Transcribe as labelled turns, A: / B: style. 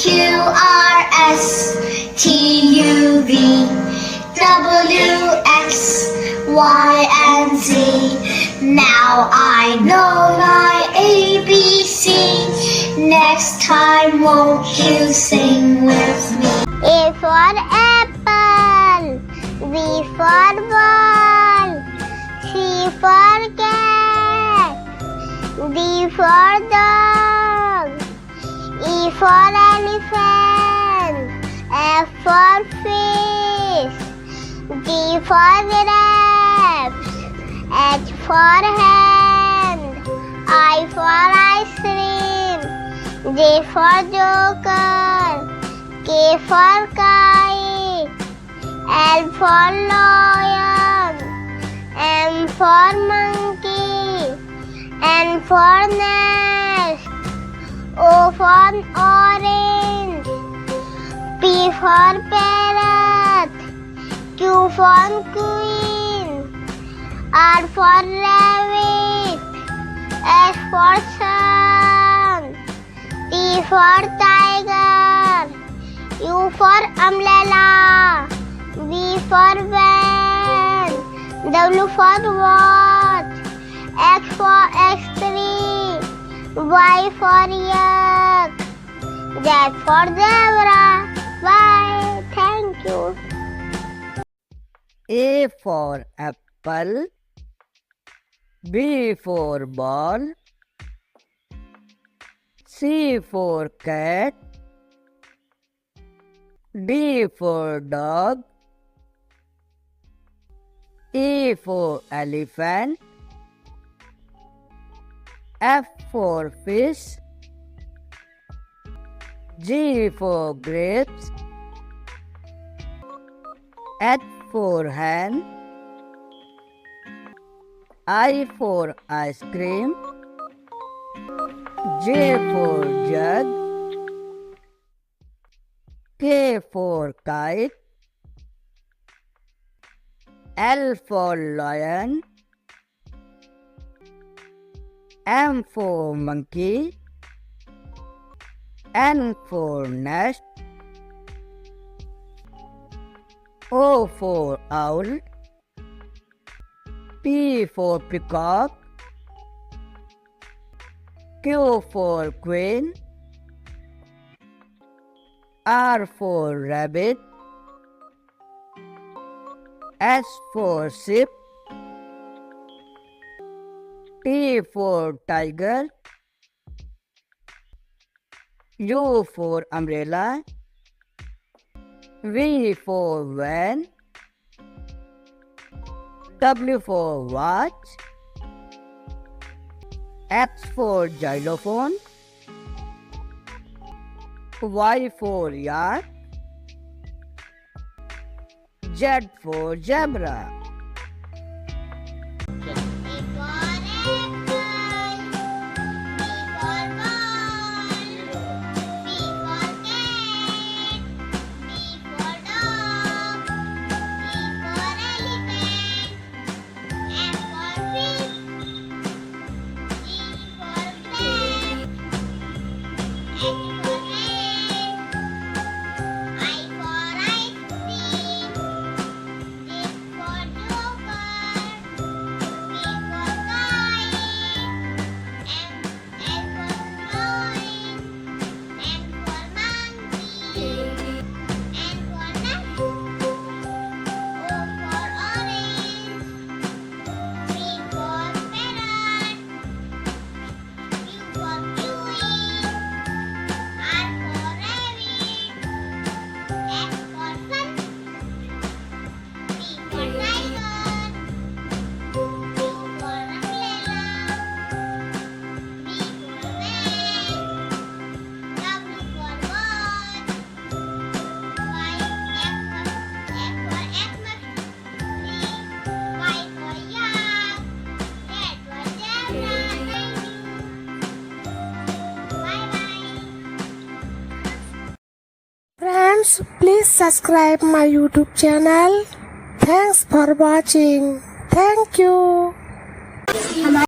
A: Q-R-S T-U-V W-X-Y and Z. Now I know my ABC. Next time won't you sing with me? A for apple, B for ball, C for cat, D for dog, E for elephant, F for fish, G for grapes, H for hen, I for ice cream, J for joker, K for kite, L for lion, M for monkey, N for nest, O for orange, P for parrot, Q for queen, R for rabbit, S for sun, T for tiger, U for umbrella, V for van, W for watch, X for xtree, Y for yak, Z for zebra. Bye. Thank you.
B: A for apple, B for ball, C for cat, D for dog, E for elephant, F for fish, G for grapes, H for hen, I for ice cream, J for jug, K for kite, L for lion, M for monkey, N for nest, O for owl, P for peacock, Q for queen, R for rabbit, S for sheep, T for tiger, U for umbrella, V for van, W for watch, X for xylophone, Y for yak, Z for zebra.
C: Friends, please subscribe my YouTube channel. Thanks for watching. Thank you.